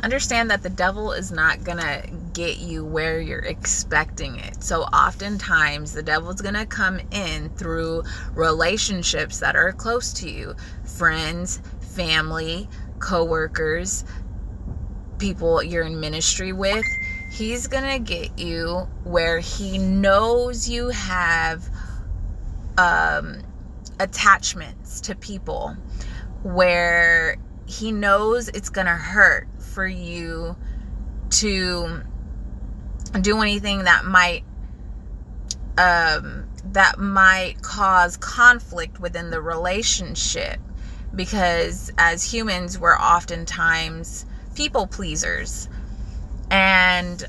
understand that the devil is not gonna get you where you're expecting it. So oftentimes the devil's gonna come in through relationships that are close to you, friends, family, co-workers, people you're in ministry with. He's gonna get you where he knows you have attachments to people, where he knows it's gonna hurt for you to do anything that might cause conflict within the relationship, because as humans we're oftentimes people pleasers, and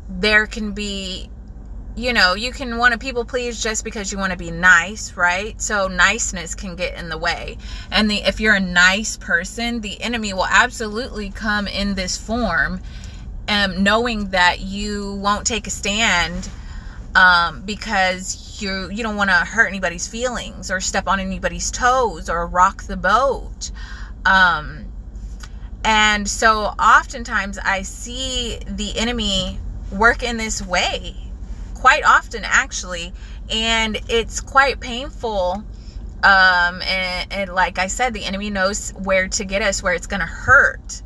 there can be, you can want to people please just because you want to be nice, right? So niceness can get in the way. And if you're a nice person, the enemy will absolutely come in this form, knowing that you won't take a stand, because you don't want to hurt anybody's feelings or step on anybody's toes or rock the boat. And so oftentimes I see the enemy work in this way, quite often actually, and it's quite painful. And like I said, the enemy knows where to get us, where it's going to hurt.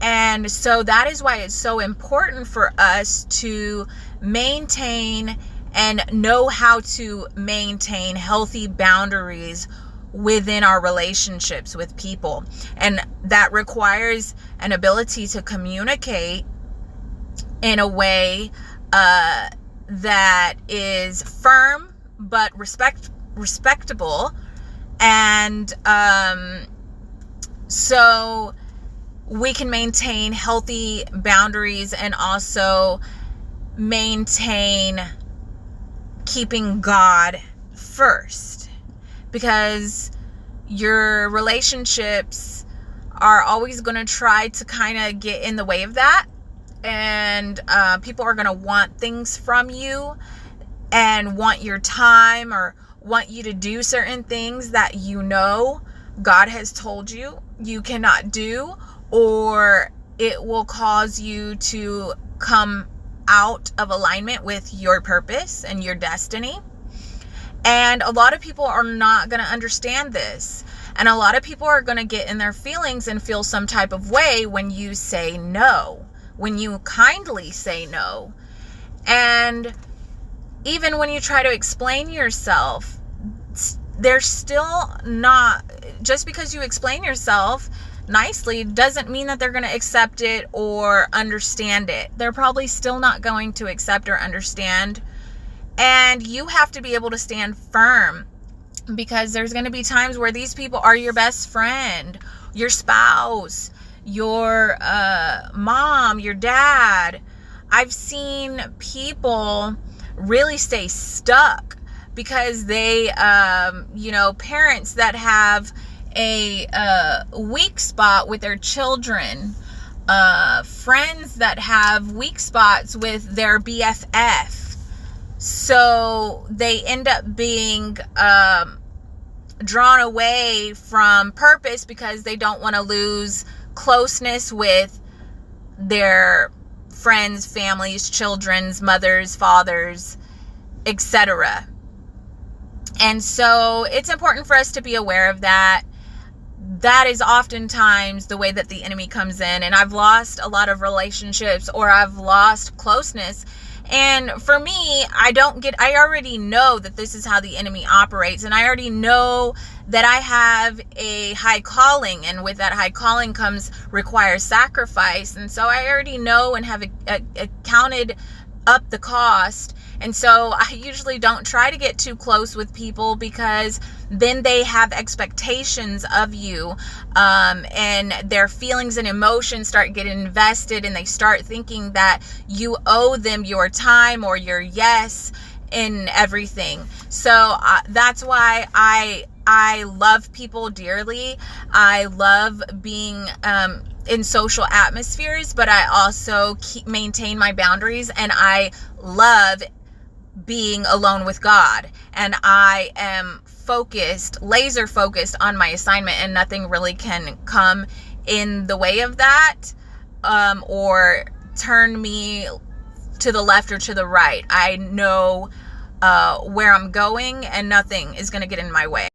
And so that is why it's so important for us to maintain and know how to maintain healthy boundaries within our relationships with people. And that requires an ability to communicate in a way that is firm but respectable. And so we can maintain healthy boundaries and also maintain keeping God first, because your relationships are always going to try to kind of get in the way of that. And people are going to want things from you and want your time, or want you to do certain things that God has told you cannot do, or it will cause you to come out of alignment with your purpose and your destiny. And a lot of people are not going to understand this. And a lot of people are going to get in their feelings and feel some type of way when you say no, when you kindly say no. And even when you try to explain yourself, they're still not, just because you explain yourself nicely doesn't mean that they're going to accept it or understand it. They're probably still not going to accept or understand. And you have to be able to stand firm, because there's going to be times where these people are your best friend, your spouse, your mom, your dad. I've seen people really stay stuck because they, parents that have a weak spot with their children, friends that have weak spots with their BFF. So they end up being drawn away from purpose because they don't want to lose closeness with their friends, families, children's, mothers, fathers, etc. And so it's important for us to be aware of that. That is oftentimes the way that the enemy comes in. And I've lost a lot of relationships, or I've lost closeness. And for me, I already know that this is how the enemy operates. And I already know that I have a high calling. And with that high calling requires sacrifice. And so I already know and have accounted up the cost. And so I usually don't try to get too close with people, because then they have expectations of you, and their feelings and emotions start getting invested, and they start thinking that you owe them your time or your yes in everything. So that's why I love people dearly. I love being in social atmospheres, but I also maintain my boundaries, and I love being alone with God. And I am laser focused on my assignment, and nothing really can come in the way of that, or turn me to the left or to the right. I know where I'm going, and nothing is going to get in my way.